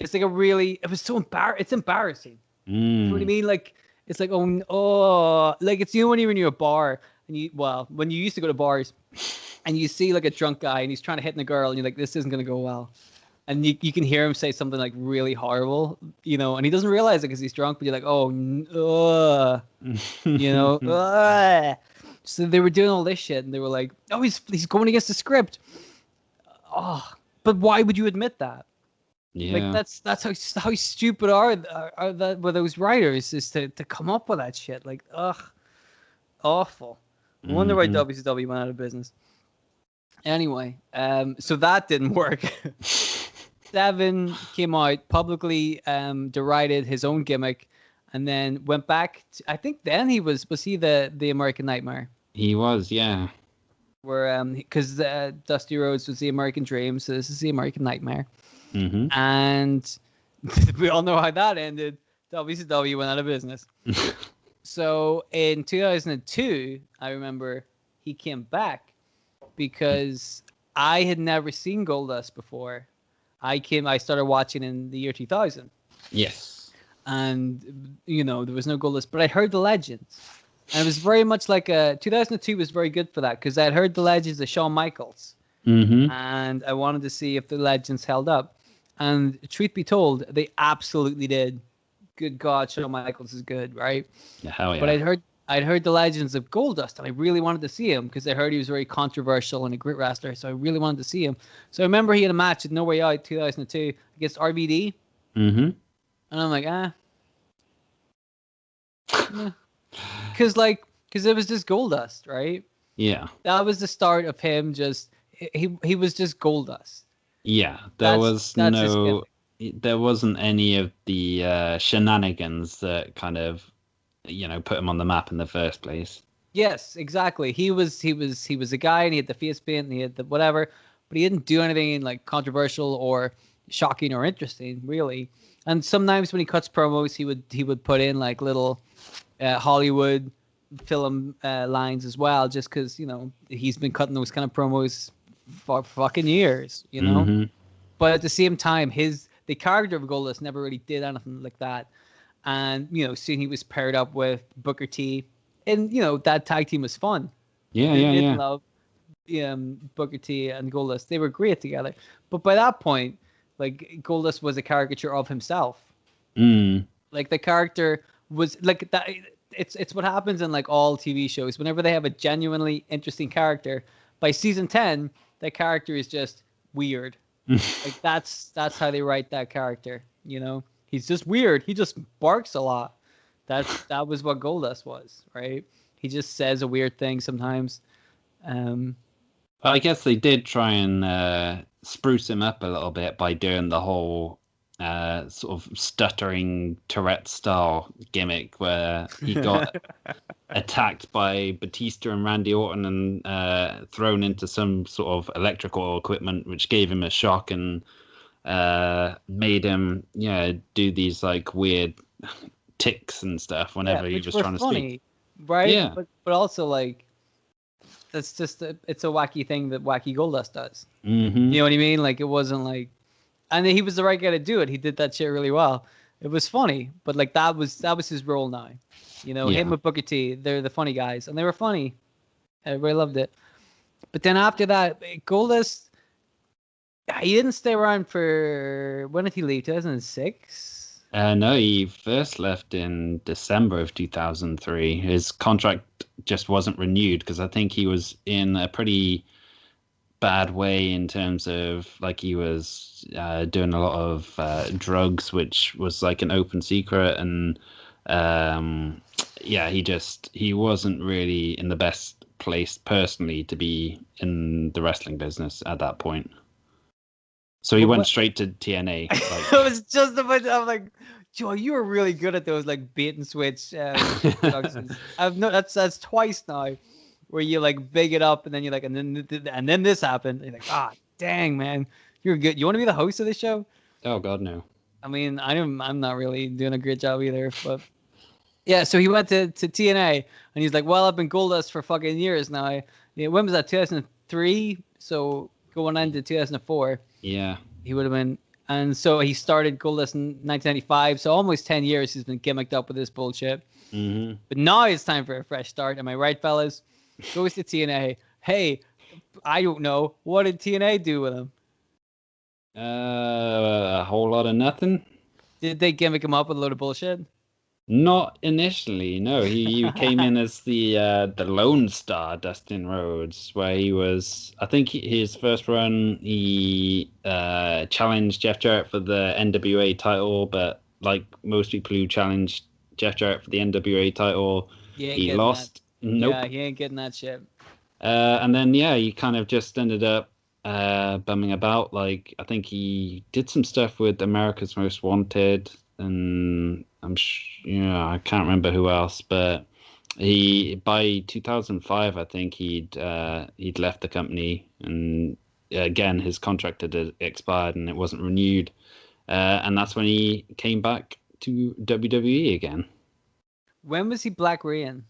Speaker 1: a really it was so it's embarrassing. You know what I mean? Like it's like like it's when you're in a bar and when you used to go to bars and you see like a drunk guy and he's trying to hit on a girl and you're like, this isn't gonna go well. And you can hear him say something like really horrible, and he doesn't realize it because he's drunk, but you're like, So they were doing all this shit, and they were like, oh, he's going against the script. Oh, but why would you admit that?
Speaker 2: Yeah,
Speaker 1: like that's how stupid were those writers is to come up with that shit. Like, awful. I wonder why WCW went out of business. Anyway, so that didn't work. Seven came out, publicly derided his own gimmick, and then went back I think then he was he the American Nightmare?
Speaker 2: He was, yeah.
Speaker 1: Where because Dusty Rhodes was the American Dream, so this is the American Nightmare.
Speaker 2: Mm-hmm.
Speaker 1: And we all know how that ended. WCW went out of business. So in 2002, I remember he came back because I had never seen Goldust before. I started watching in the year 2000.
Speaker 2: Yes.
Speaker 1: And, there was no Goldust, but I heard the legends. And it was very much like 2002 was very good for that because I had heard the legends of Shawn Michaels.
Speaker 2: Mm-hmm.
Speaker 1: And I wanted to see if the legends held up. And truth be told, they absolutely did. good God, Shawn Michaels is good, right?
Speaker 2: Yeah, hell yeah.
Speaker 1: But I'd heard the legends of Goldust, and I really wanted to see him because I heard he was very controversial and a grit wrestler. So I really wanted to see him. So I remember he had a match at No Way Out 2002 against RVD,
Speaker 2: Mm-hmm.
Speaker 1: and I'm like, because it was just Goldust, right?
Speaker 2: Yeah.
Speaker 1: That was the start of him. Just he was just Goldust.
Speaker 2: Yeah,
Speaker 1: That's his gimmick.
Speaker 2: there wasn't any of the shenanigans that kind of, put him on the map in the first place.
Speaker 1: Yes, exactly. He was a guy, and he had the face paint, and he had the whatever, but he didn't do anything like controversial or shocking or interesting, really. And sometimes when he cuts promos, he would put in like little Hollywood film lines as well, just because he's been cutting those kind of promos for fucking years,
Speaker 2: Mm-hmm.
Speaker 1: But at the same time, the character of Goldust never really did anything like that. And seeing he was paired up with Booker T, and that tag team was fun.
Speaker 2: Yeah,
Speaker 1: I
Speaker 2: yeah,
Speaker 1: did
Speaker 2: yeah.
Speaker 1: love Booker T and Goldust. They were great together. But by that point, like Goldust was a caricature of himself.
Speaker 2: Mm.
Speaker 1: Like the character was like that. It's what happens in like all TV shows. Whenever they have a genuinely interesting character, by season 10, that character is just weird. Like that's how they write that character. He's just weird. He just barks a lot. That was what Goldust was, right? He just says a weird thing sometimes.
Speaker 2: I guess they did try and spruce him up a little bit by doing the whole sort of stuttering Tourette style gimmick where he got attacked by Batista and Randy Orton and thrown into some sort of electrical equipment, which gave him a shock and made him do these like weird ticks and stuff whenever he was trying to speak.
Speaker 1: Right?
Speaker 2: Yeah.
Speaker 1: But also like that's just it's a wacky thing that Wacky Goldust does.
Speaker 2: Mm-hmm.
Speaker 1: You know what I mean? Like it wasn't like, and he was the right guy to do it. He did that shit really well. It was funny, but like that was his role now. Him with Booker T, they're the funny guys, and they were funny. Everybody loved it. But then after that, Goldust, he didn't stay around for, when did he leave? 2006.
Speaker 2: No, he first left in December of 2003. His contract just wasn't renewed because I think he was in a pretty bad way in terms of like he was doing a lot of drugs, which was like an open secret, and he wasn't really in the best place personally to be in the wrestling business at that point. So he went straight to TNA. Like.
Speaker 1: It was just I'm like, Joe, you were really good at those like bait and switch introductions. That's twice now, where you like big it up and then you're like, and then this happened. And you're like, dang man, you're good. You want to be the host of this show?
Speaker 2: Oh God, no.
Speaker 1: I mean, I'm not really doing a great job either, but yeah. So he went to TNA and he's like, well, I've been Goldust for fucking years now. When was that? 2003. So going into 2004.
Speaker 2: Yeah.
Speaker 1: He would have been. And so he started Goldust in 1995. So almost 10 years he's been gimmicked up with this bullshit.
Speaker 2: Mm-hmm.
Speaker 1: But now it's time for a fresh start. Am I right, fellas? Goes to TNA. Hey, I don't know. What did TNA do with him?
Speaker 2: A whole lot of nothing.
Speaker 1: Did they gimmick him up with a load of bullshit?
Speaker 2: Not initially, no. He came in as the Lone Star, Dustin Rhodes, where he was. I think his first run, he challenged Jeff Jarrett for the NWA title, but like most people who challenged Jeff Jarrett for the NWA title, he lost.
Speaker 1: That.
Speaker 2: Nope.
Speaker 1: Yeah, he ain't getting that shit.
Speaker 2: And then he kind of just ended up bumming about. Like I think he did some stuff with America's Most Wanted, and I can't remember who else, but by 2005 I think he'd left the company, and again his contract had expired and it wasn't renewed, and that's when he came back to WWE again. When
Speaker 1: was he Black Rain?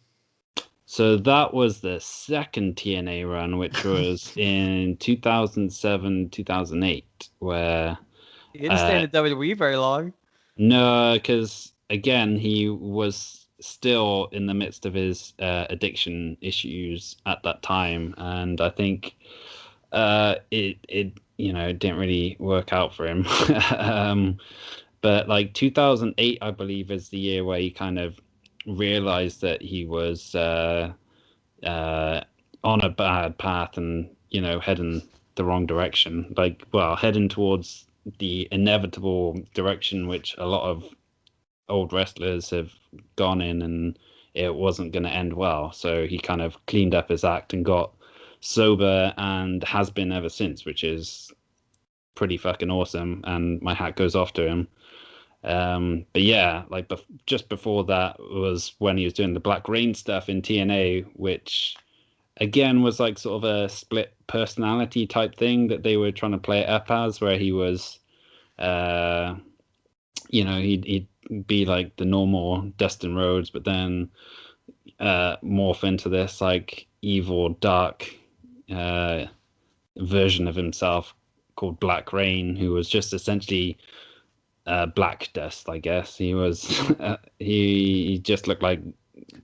Speaker 2: So that was the second TNA run, which was in 2007, 2008, where
Speaker 1: he didn't stay in the WWE very long.
Speaker 2: No, because again, he was still in the midst of his addiction issues at that time, and I think it didn't really work out for him. But like 2008, I believe, is the year where he kind of realized that he was on a bad path and, you know, heading the wrong direction. Like, well, heading towards the inevitable direction which a lot of old wrestlers have gone in, and it wasn't going to end well. So he kind of cleaned up his act and got sober and has been ever since, which is pretty fucking awesome. And my hat goes off to him. But yeah, like just before that was when he was doing the Black Rain stuff in TNA, which again was like sort of a split personality type thing that they were trying to play it up as, where he was, you know, he'd be like the normal Dustin Rhodes, but then morph into this like evil, dark version of himself called Black Rain, who was just essentially Black Dust, I guess. He was he just looked like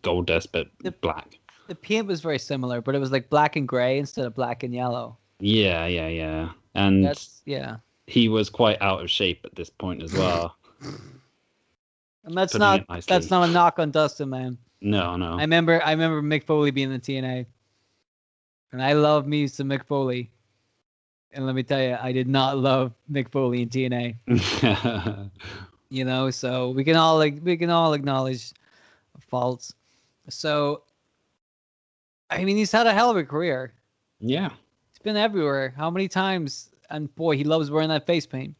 Speaker 2: Goldust, but black.
Speaker 1: The paint was very similar, but it was like black and gray instead of black and yellow.
Speaker 2: Yeah. And he was quite out of shape at this point as well.
Speaker 1: And that's not a knock on Dustin, man.
Speaker 2: No.
Speaker 1: I remember Mick Foley being in the TNA, and I love me some Mick Foley. And let me tell you, I did not love Mick Foley in TNA. You know, so we can all acknowledge faults. So, I mean, he's had a hell of a career.
Speaker 2: Yeah,
Speaker 1: he's been everywhere. How many times? And boy, he loves wearing that face paint.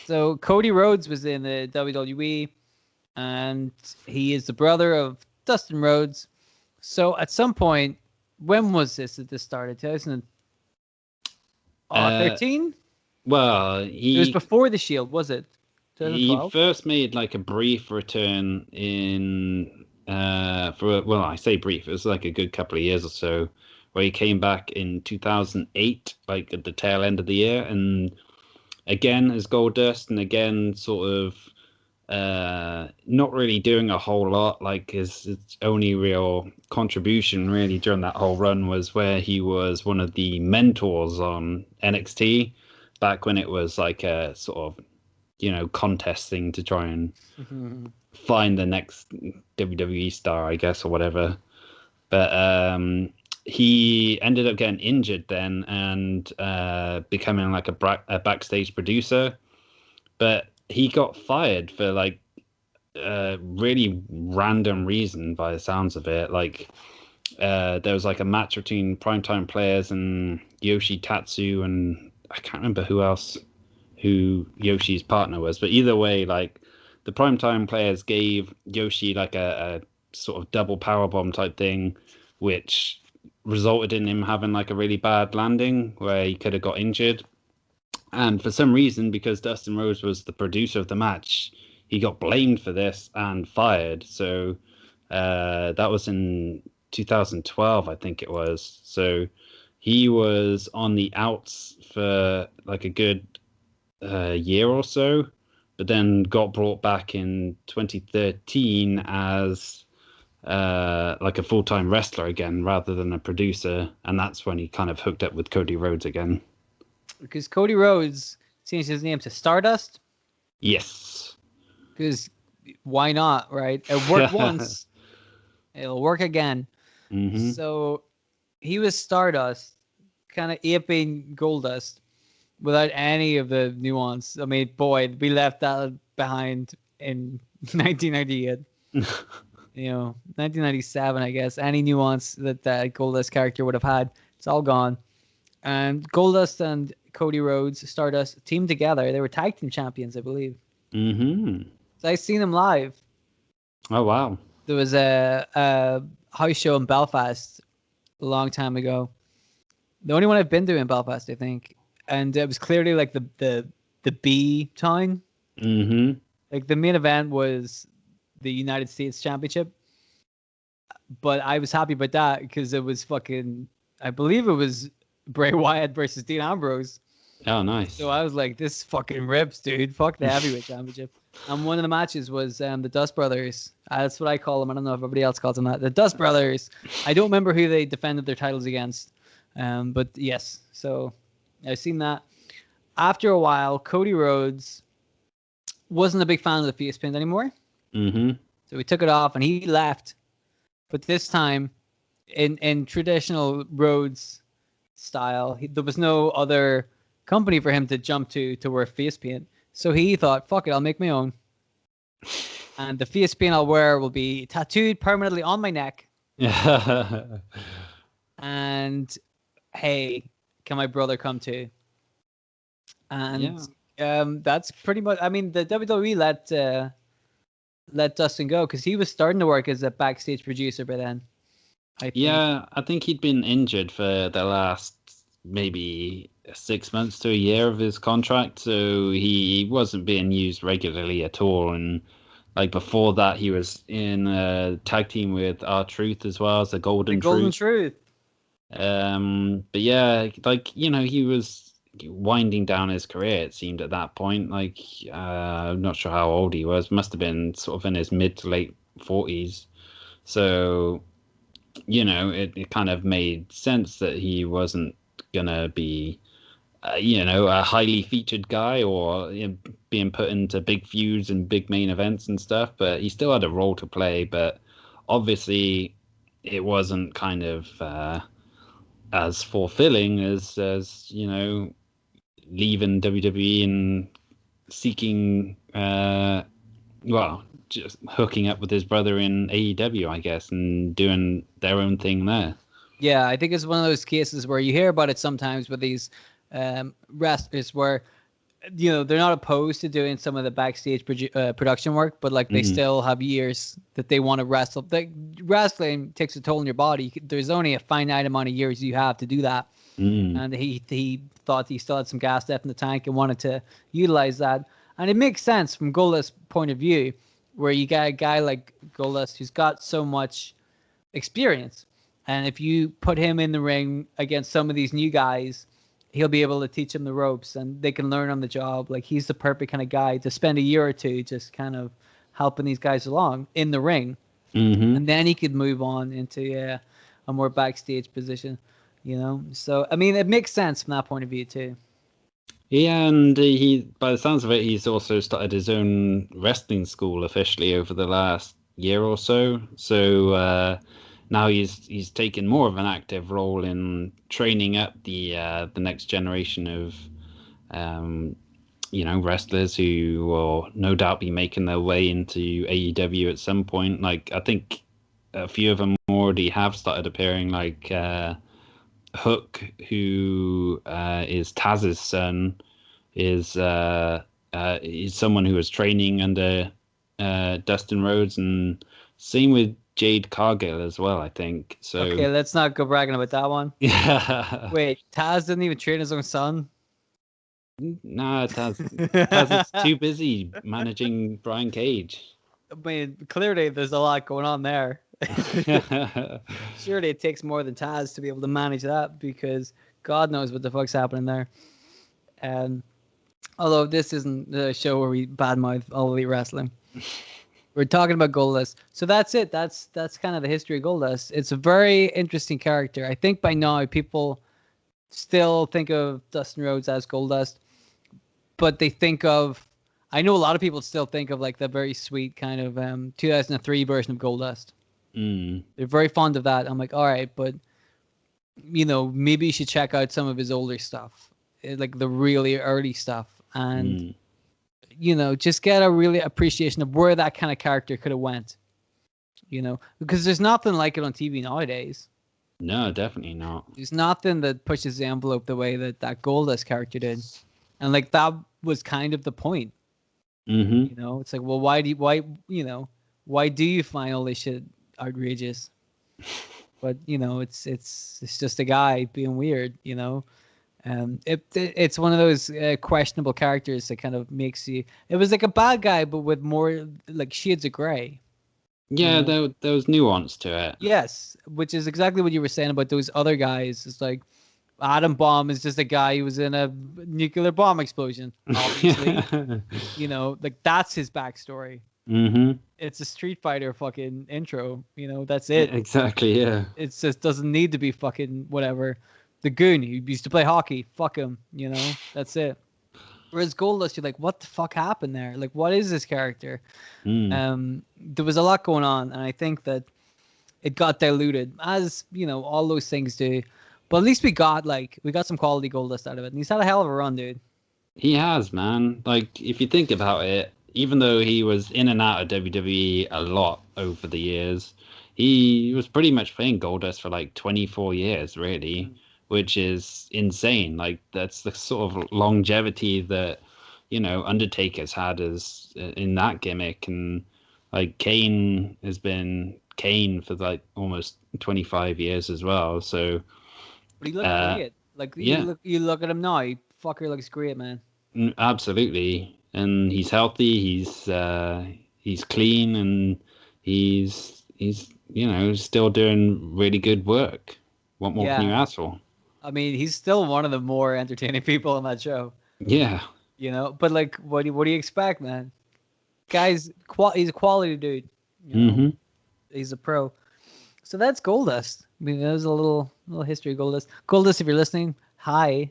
Speaker 1: So Cody Rhodes was in the WWE, and he is the brother of Dustin Rhodes. So at some point, when was this that this started? 2013?
Speaker 2: Well,
Speaker 1: it was before the Shield, was it?
Speaker 2: 2012? He first made like a brief return in I say brief, it was like a good couple of years or so, where he came back in 2008, like at the tail end of the year, and again as Goldust, and again sort of not really doing a whole lot. Like his only real contribution really during that whole run was where he was one of the mentors on NXT back when it was like a sort of, you know, contest thing to try and find the next WWE star, I guess, or whatever. But he ended up getting injured then and becoming like a backstage producer. But he got fired for like a really random reason by the sounds of it. Like there was like a match between Primetime Players and Yoshi Tatsu, and I can't remember who Yoshi's partner was, but either way, like the Primetime Players gave Yoshi like a sort of double powerbomb type thing, which resulted in him having like a really bad landing where he could have got injured. And for some reason, because Dustin Rhodes was the producer of the match, he got blamed for this and fired. So that was in 2012, I think it was. So he was on the outs for like a good year or so, but then got brought back in 2013 as like a full-time wrestler again rather than a producer. And that's when he kind of hooked up with Cody Rhodes again.
Speaker 1: Because Cody Rhodes changed his name to Stardust?
Speaker 2: Yes.
Speaker 1: Because why not, right? It worked once. It'll work again.
Speaker 2: Mm-hmm.
Speaker 1: So he was Stardust, kind of aping Goldust without any of the nuance. I mean, boy, we left that behind in 1998. 1997, I guess. Any nuance that Goldust character would have had, it's all gone. And Goldust and Cody Rhodes, Stardust, teamed together. They were tag team champions, I believe.
Speaker 2: Mm-hmm.
Speaker 1: So I seen them live.
Speaker 2: Oh, wow.
Speaker 1: There was a house show in Belfast a long time ago. The only one I've been to in Belfast, I think. And it was clearly like the B town.
Speaker 2: Mm-hmm.
Speaker 1: Like the main event was the United States Championship. But I was happy about that because it was I believe it was Bray Wyatt versus Dean Ambrose.
Speaker 2: Oh, nice.
Speaker 1: So I was like, this fucking rips, dude. Fuck the heavyweight championship. And one of the matches was the Dust Brothers. That's what I call them. I don't know if everybody else calls them that. The Dust Brothers. I don't remember who they defended their titles against. But yes, so I've seen that. After a while, Cody Rhodes wasn't a big fan of the face paint anymore.
Speaker 2: Mm-hmm.
Speaker 1: So we took it off and he left. But this time, in traditional Rhodes style, there was no other company for him to jump to wear face paint. So he thought, fuck it, I'll make my own. And the face paint I'll wear will be tattooed permanently on my neck. And hey, can my brother come too? And that's pretty much. I mean, the WWE let Dustin go because he was starting to work as a backstage producer by then. I
Speaker 2: think he'd been injured for the last maybe 6 months to a year of his contract, so he wasn't being used regularly at all. And like before that, he was in a tag team with R-Truth as well as the Golden
Speaker 1: Truth.
Speaker 2: But yeah, like, you know, he was winding down his career, it seemed, at that point. Like, I'm not sure how old he was. Must have been sort of in his mid to late 40s. So, you know, it kind of made sense that he wasn't gonna be, you know, a highly featured guy or, you know, being put into big feuds and big main events and stuff. But he still had a role to play. But obviously, it wasn't kind of as fulfilling as you know, leaving WWE and seeking just hooking up with his brother in AEW, I guess, and doing their own thing there.
Speaker 1: Yeah, I think it's one of those cases where you hear about it sometimes with these wrestlers where, you know, they're not opposed to doing some of the backstage production work, but like they still have years that they want to wrestle. Like, wrestling takes a toll on your body. There's only a finite amount of years you have to do that. And he thought he still had some gas left in the tank and wanted to utilize that. And it makes sense from Goldust's point of view, where you got a guy like Goldust who's got so much experience. And if you put him in the ring against some of these new guys, he'll be able to teach them the ropes and they can learn on the job. Like, he's the perfect kind of guy to spend a year or two just kind of helping these guys along in the ring. And then he could move on into a more backstage position, you know? So, I mean, it makes sense from that point of view too.
Speaker 2: Yeah, and he, by the sounds of it, he's also started his own wrestling school officially over the last year or so. So now he's taken more of an active role in training up the next generation of you know, wrestlers who will no doubt be making their way into AEW at some point. Like, I think a few of them already have started appearing, like Hook, who is Taz's son, is someone who was training under Dustin Rhodes, and same with Jade Cargill as well, I think. So
Speaker 1: okay, let's not go bragging about that one.
Speaker 2: Yeah.
Speaker 1: Wait, Taz didn't even train his own son?
Speaker 2: Nah, Taz is too busy managing Brian Cage.
Speaker 1: I mean, clearly there's a lot going on there. Surely it takes more than Taz to be able to manage that, because God knows what the fuck's happening there. Although this isn't the show where we badmouth All Elite Wrestling. We're talking about Goldust. So that's it. That's kind of the history of Goldust. It's a very interesting character. I think by now people still think of Dustin Rhodes as Goldust, but they think of, I know a lot of people still think of like the very sweet kind of 2003 version of Goldust. They're very fond of that. I'm like, all right, but you know, maybe you should check out some of his older stuff, like the really early stuff, and you know, just get a really appreciation of where that kind of character could have went. You know, because there's nothing like it on TV nowadays.
Speaker 2: No, definitely not.
Speaker 1: There's nothing that pushes the envelope the way that Goldust character did, and like that was kind of the point. You know, it's like, well, why do you find all this shit outrageous? But you know, it's just a guy being weird, you know. It's one of those questionable characters that kind of makes you. It was like a bad guy, but with more like shades of gray.
Speaker 2: Yeah, you know? there was nuance to it.
Speaker 1: Yes, which is exactly what you were saying about those other guys. It's like Atom Bomb is just a guy who was in a nuclear bomb explosion, obviously. You know, like that's his backstory. It's a Street Fighter fucking intro, you know, that's it.
Speaker 2: Exactly, yeah.
Speaker 1: It just doesn't need to be fucking whatever. The Goon, he used to play hockey, fuck him, you know, that's it. Whereas Goldust, you're like, what the fuck happened there? Like, what is this character?
Speaker 2: Mm.
Speaker 1: There was a lot going on, and I think that it got diluted, as you know, all those things do. But at least we got some quality Goldust out of it, and he's had a hell of a run, dude.
Speaker 2: He has, man. Like, if you think about it, even though he was in and out of WWE a lot over the years, he was pretty much playing Goldust for like 24 years, really, which is insane. Like, that's the sort of longevity that, you know, Undertaker's had as in that gimmick. And like, Kane has been Kane for like almost 25 years as well. So,
Speaker 1: but he looked great. Like,
Speaker 2: yeah.
Speaker 1: you look at him now, fucker looks great, man.
Speaker 2: Absolutely, and he's healthy. He's clean, and he's you know still doing really good work. What more can you ask for?
Speaker 1: I mean, he's still one of the more entertaining people on that show.
Speaker 2: Yeah,
Speaker 1: you know. But like, what do you expect, man? Guys, he's a quality dude. You know? He's a pro. So that's Goldust. I mean, there's a little history of Goldust. Goldust, if you're listening, hi.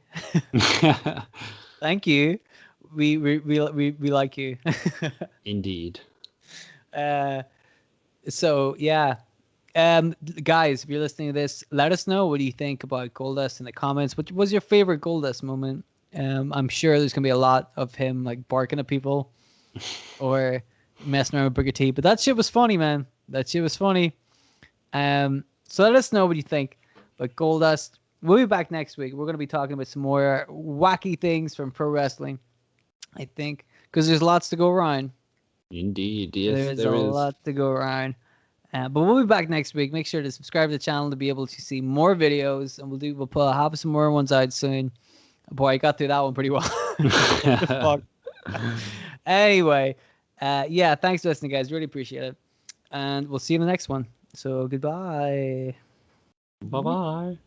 Speaker 1: Thank you. We like you.
Speaker 2: Indeed.
Speaker 1: So yeah. Guys, if you're listening to this, let us know what do you think about Goldust in the comments. What was your favorite Goldust moment? I'm sure there's gonna be a lot of him like barking at people or messing around with Booker T. But that shit was funny, man. That shit was funny. So let us know what you think about Goldust. We'll be back next week. We're going to be talking about some more wacky things from pro wrestling, I think, because there's lots to go around.
Speaker 2: Indeed, yes,
Speaker 1: there's a lot to go around. But we'll be back next week. Make sure to subscribe to the channel to be able to see more videos, and we'll have some more ones out soon. Boy, I got through that one pretty well. Fuck. Anyway, yeah, thanks for listening, guys. Really appreciate it, and we'll see you in the next one. So goodbye.
Speaker 2: Bye-bye.